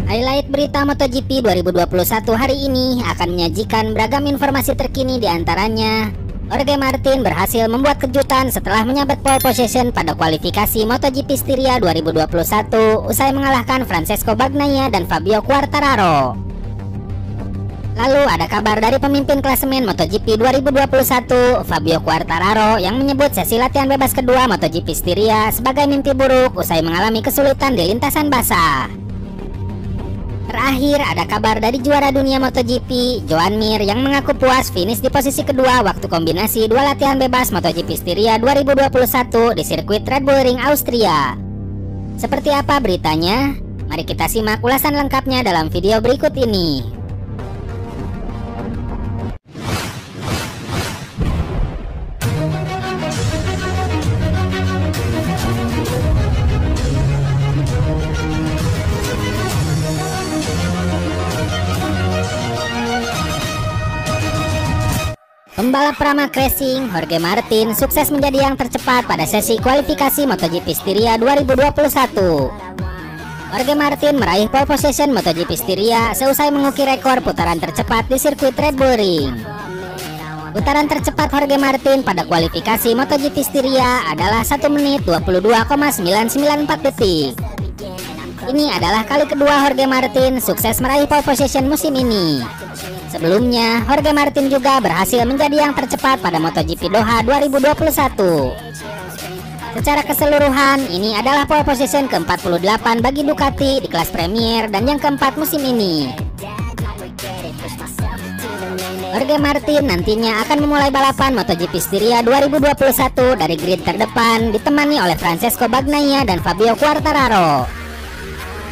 Highlight berita MotoGP 2021 hari ini akan menyajikan beragam informasi terkini, di antaranya Jorge Martin berhasil membuat kejutan setelah menyabet pole position pada kualifikasi MotoGP Styria 2021 usai mengalahkan Francesco Bagnaia dan Fabio Quartararo. Lalu ada kabar dari pemimpin klasemen MotoGP 2021, Fabio Quartararo, yang menyebut sesi latihan bebas kedua MotoGP Styria sebagai mimpi buruk usai mengalami kesulitan di lintasan basah. Terakhir ada kabar dari juara dunia MotoGP, Joan Mir, yang mengaku puas finish di posisi kedua waktu kombinasi dua latihan bebas MotoGP Styria 2021 di sirkuit Red Bull Ring Austria. Seperti apa beritanya? Mari kita simak ulasan lengkapnya dalam video berikut ini. Pembalap Pramac Racing, Jorge Martin, sukses menjadi yang tercepat pada sesi kualifikasi MotoGP Styria 2021. Jorge Martin meraih pole position MotoGP Styria seusai mengukir rekor putaran tercepat di sirkuit Red Bull Ring. Putaran tercepat Jorge Martin pada kualifikasi MotoGP Styria adalah 1 menit 22,994 detik. Ini adalah kali kedua Jorge Martin sukses meraih pole position musim ini. Sebelumnya, Jorge Martin juga berhasil menjadi yang tercepat pada MotoGP Doha 2021. Secara keseluruhan, ini adalah pole position ke-48 bagi Ducati di kelas Premier dan yang keempat musim ini. Jorge Martin nantinya akan memulai balapan MotoGP Styria 2021 dari grid terdepan, ditemani oleh Francesco Bagnaia dan Fabio Quartararo.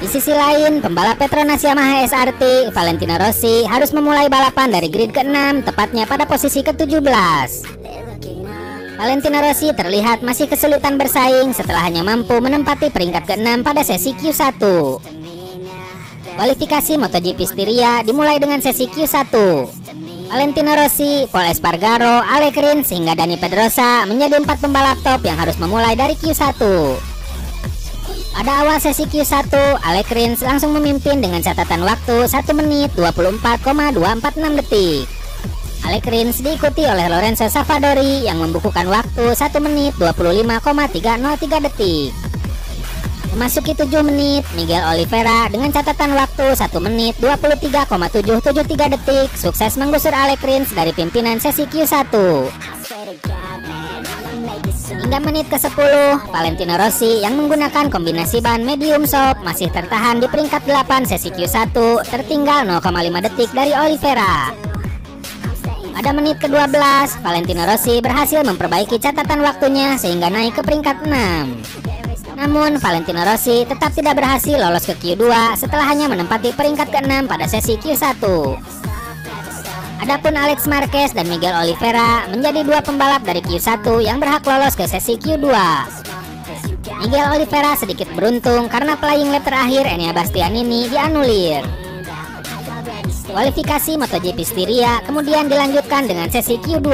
Di sisi lain, pembalap Petronas Yamaha SRT, Valentino Rossi, harus memulai balapan dari grid ke-6, tepatnya pada posisi ke-17. Valentino Rossi terlihat masih kesulitan bersaing setelah hanya mampu menempati peringkat ke-6 pada sesi Q1. Kualifikasi MotoGP Styria dimulai dengan sesi Q1. Valentino Rossi, Pol Espargaro, Alex Rins, hingga Dani Pedrosa menjadi 4 pembalap top yang harus memulai dari Q1. Pada awal sesi Q1, Alex Rins langsung memimpin dengan catatan waktu 1 menit 24,246 detik. Alex Rins diikuti oleh Lorenzo Savadori yang membukukan waktu 1 menit 25,303 detik. Memasuki 7 menit, Miguel Oliveira dengan catatan waktu 1 menit 23,773 detik sukses menggusur Alex Rins dari pimpinan sesi Q1. Hingga menit ke-10, Valentino Rossi yang menggunakan kombinasi ban medium soft masih tertahan di peringkat 8 sesi Q1, tertinggal 0,5 detik dari Oliveira. Pada menit ke-12, Valentino Rossi berhasil memperbaiki catatan waktunya sehingga naik ke peringkat 6. Namun, Valentino Rossi tetap tidak berhasil lolos ke Q2 setelah hanya menempati peringkat ke-6 pada sesi Q1. Adapun Alex Marquez dan Miguel Oliveira menjadi dua pembalap dari Q1 yang berhak lolos ke sesi Q2. Miguel Oliveira sedikit beruntung karena flying lap terakhir Enea Bastianini dianulir. Kualifikasi MotoGP Styria kemudian dilanjutkan dengan sesi Q2.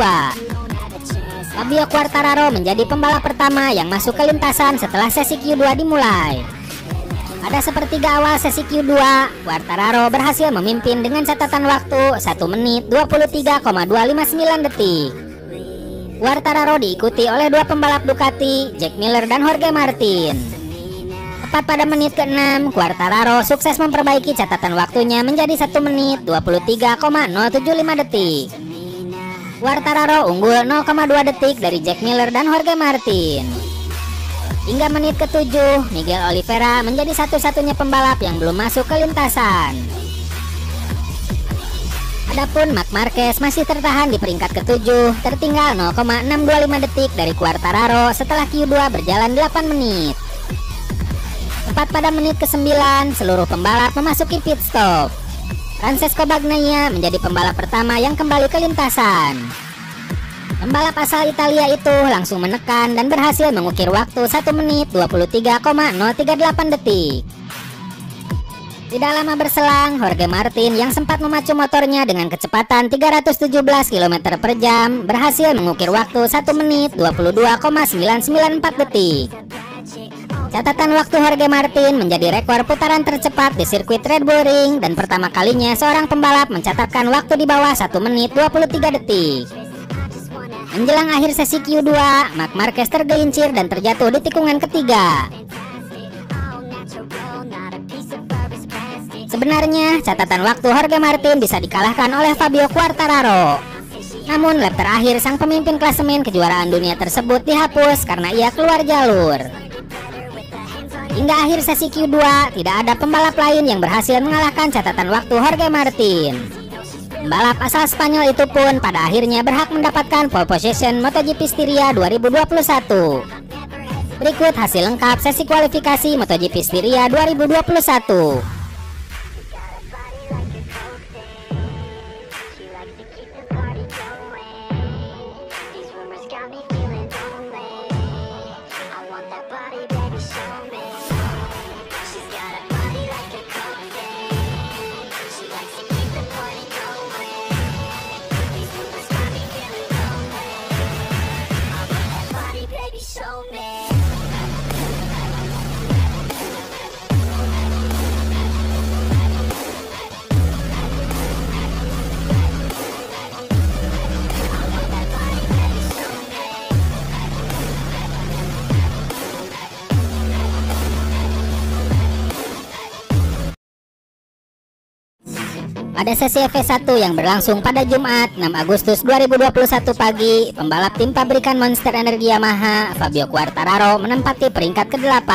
Fabio Quartararo menjadi pembalap pertama yang masuk ke lintasan setelah sesi Q2 dimulai. Pada sepertiga awal sesi Q2, Quartararo berhasil memimpin dengan catatan waktu 1 menit 23,259 detik. Quartararo diikuti oleh dua pembalap Ducati, Jack Miller dan Jorge Martin. Tepat pada menit ke-6, Quartararo sukses memperbaiki catatan waktunya menjadi 1 menit 23,075 detik. Quartararo unggul 0,2 detik dari Jack Miller dan Jorge Martin. Hingga menit ke-7, Miguel Oliveira menjadi satu-satunya pembalap yang belum masuk ke lintasan. Adapun Marc Marquez masih tertahan di peringkat ke-7, tertinggal 0,625 detik dari Quartararo setelah Q2 berjalan 8 menit. Tepat pada menit ke-9, seluruh pembalap memasuki pit stop. Francesco Bagnaia menjadi pembalap pertama yang kembali ke lintasan. Pembalap asal Italia itu langsung menekan dan berhasil mengukir waktu 1 menit 23,038 detik. Tidak lama berselang, Jorge Martin yang sempat memacu motornya dengan kecepatan 317 km per jam berhasil mengukir waktu 1 menit 22,994 detik. Catatan waktu Jorge Martin menjadi rekor putaran tercepat di sirkuit Red Bull Ring dan pertama kalinya seorang pembalap mencatatkan waktu di bawah 1 menit 23 detik. Menjelang akhir sesi Q2, Marc Marquez tergelincir dan terjatuh di tikungan ketiga. Sebenarnya, catatan waktu Jorge Martin bisa dikalahkan oleh Fabio Quartararo. Namun, lap terakhir sang pemimpin klasemen kejuaraan dunia tersebut dihapus karena ia keluar jalur. Hingga akhir sesi Q2, tidak ada pembalap lain yang berhasil mengalahkan catatan waktu Jorge Martin. Pembalap asal Spanyol itu pun pada akhirnya berhak mendapatkan pole position MotoGP Styria 2021. Berikut hasil lengkap sesi kualifikasi MotoGP Styria 2021. Pada sesi FP1 yang berlangsung pada Jumat 6 Agustus 2021 pagi, pembalap tim pabrikan Monster Energy Yamaha, Fabio Quartararo menempati peringkat ke-8.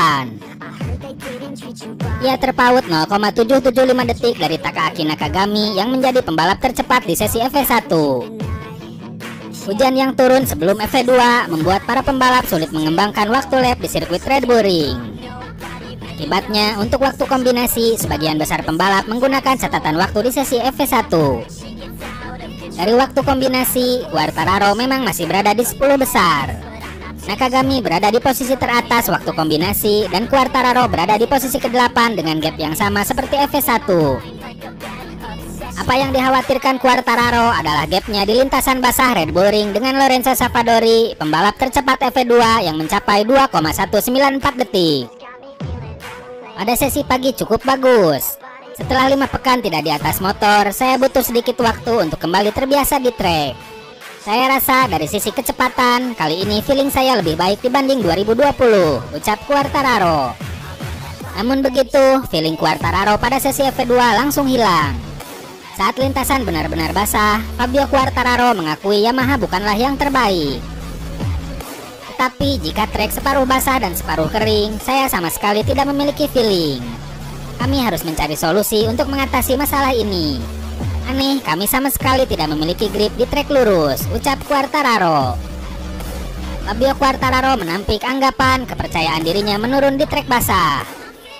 Ia terpaut 0,775 detik dari Takaaki Nakagami yang menjadi pembalap tercepat di sesi FP1. Hujan yang turun sebelum FP2 membuat para pembalap sulit mengembangkan waktu lap di sirkuit Red Bull Ring. Akibatnya, untuk waktu kombinasi, sebagian besar pembalap menggunakan catatan waktu di sesi FP1. Dari waktu kombinasi, Quartararo memang masih berada di 10 besar. Nakagami berada di posisi teratas waktu kombinasi, dan Quartararo berada di posisi ke-8 dengan gap yang sama seperti FP1. Apa yang dikhawatirkan Quartararo adalah gapnya di lintasan basah Red Bull Ring dengan Lorenzo Savadori, pembalap tercepat FP2 yang mencapai 2,194 detik. Pada sesi pagi cukup bagus. Setelah 5 pekan tidak di atas motor, saya butuh sedikit waktu untuk kembali terbiasa di trek. Saya rasa dari sisi kecepatan, kali ini feeling saya lebih baik dibanding 2020, ucap Quartararo. Namun begitu, feeling Quartararo pada sesi FP2 langsung hilang. Saat lintasan benar-benar basah, Fabio Quartararo mengakui Yamaha bukanlah yang terbaik. Tapi jika trek separuh basah dan separuh kering, saya sama sekali tidak memiliki feeling. Kami harus mencari solusi untuk mengatasi masalah ini. Aneh, kami sama sekali tidak memiliki grip di trek lurus, ucap Quartararo. Fabio Quartararo menampik anggapan kepercayaan dirinya menurun di trek basah.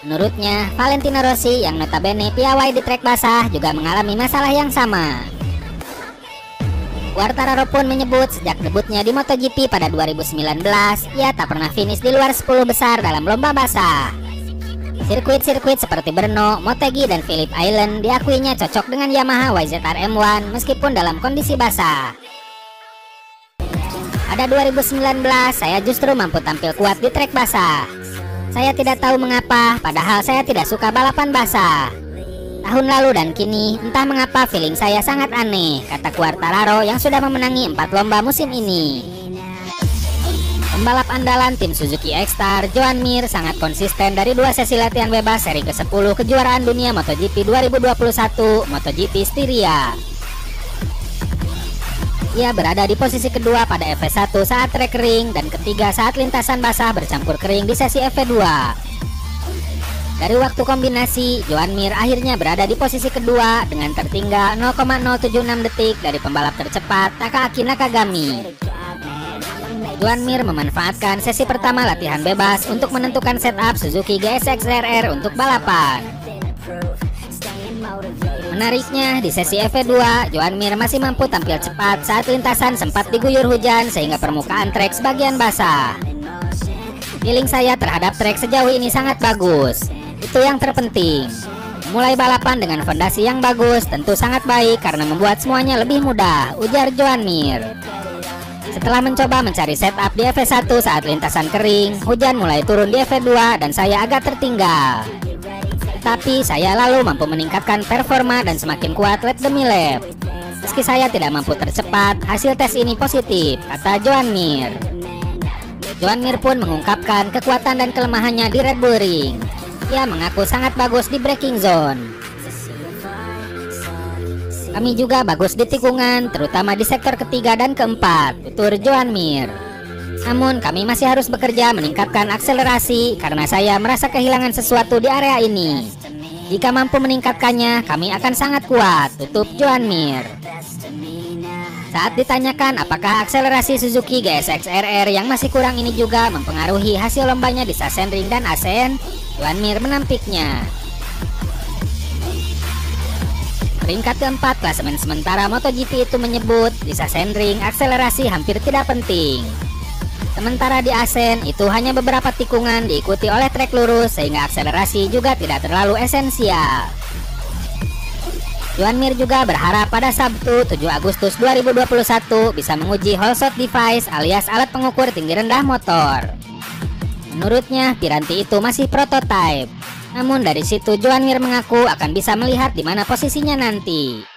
Menurutnya, Valentino Rossi yang notabene piawai di trek basah juga mengalami masalah yang sama. Quartararo pun menyebut sejak debutnya di MotoGP pada 2019, ia tak pernah finish di luar 10 besar dalam lomba basah. Sirkuit-sirkuit seperti Brno, Motegi, dan Phillip Island diakuinya cocok dengan Yamaha YZR M1 meskipun dalam kondisi basah. Pada 2019, saya justru mampu tampil kuat di trek basah. Saya tidak tahu mengapa, padahal saya tidak suka balapan basah. Tahun lalu dan kini, entah mengapa feeling saya sangat aneh, kata Quartararo yang sudah memenangi 4 lomba musim ini. Pembalap andalan tim Suzuki X-Star, Joan Mir, sangat konsisten dari 2 sesi latihan bebas seri ke-10 kejuaraan dunia MotoGP 2021, MotoGP Styria. Ia berada di posisi kedua pada FP1 saat trek kering dan ketiga saat lintasan basah bercampur kering di sesi FP2. Dari waktu kombinasi, Joan Mir akhirnya berada di posisi kedua dengan tertinggal 0,076 detik dari pembalap tercepat Takaaki Nakagami. Joan Mir memanfaatkan sesi pertama latihan bebas untuk menentukan setup Suzuki GSX-RR untuk balapan. Menariknya, di sesi FP2, Joan Mir masih mampu tampil cepat saat lintasan sempat diguyur hujan sehingga permukaan trek sebagian basah. Feeling saya terhadap trek sejauh ini sangat bagus. Itu yang terpenting. Mulai balapan dengan fondasi yang bagus tentu sangat baik karena membuat semuanya lebih mudah, ujar Joan Mir. Setelah mencoba mencari setup di FV1 saat lintasan kering, hujan mulai turun di FV2 dan saya agak tertinggal. Tapi saya lalu mampu meningkatkan performa dan semakin kuat lap demi lap. Meski saya tidak mampu tercepat, hasil tes ini positif, kata Joan Mir. Joan Mir pun mengungkapkan kekuatan dan kelemahannya di Red Bull Ring. Ia mengaku sangat bagus di braking zone. Kami juga bagus di tikungan, terutama di sektor ketiga dan keempat, tutur Joan Mir. Namun kami masih harus bekerja meningkatkan akselerasi karena saya merasa kehilangan sesuatu di area ini. Jika mampu meningkatkannya, kami akan sangat kuat, tutup Joan Mir. Saat ditanyakan apakah akselerasi Suzuki GSX RR yang masih kurang ini juga mempengaruhi hasil lombanya di Sachsenring dan Assen, Joan Mir menampiknya. Peringkat keempat klasemen sementara MotoGP itu menyebut di Sachsenring akselerasi hampir tidak penting. Sementara di Assen itu hanya beberapa tikungan diikuti oleh trek lurus sehingga akselerasi juga tidak terlalu esensial. Joan Mir juga berharap pada Sabtu 7 Agustus 2021 bisa menguji whole shot device alias alat pengukur tinggi rendah motor. Menurutnya piranti itu masih prototipe. Namun dari situ Joan Mir mengaku akan bisa melihat di mana posisinya nanti.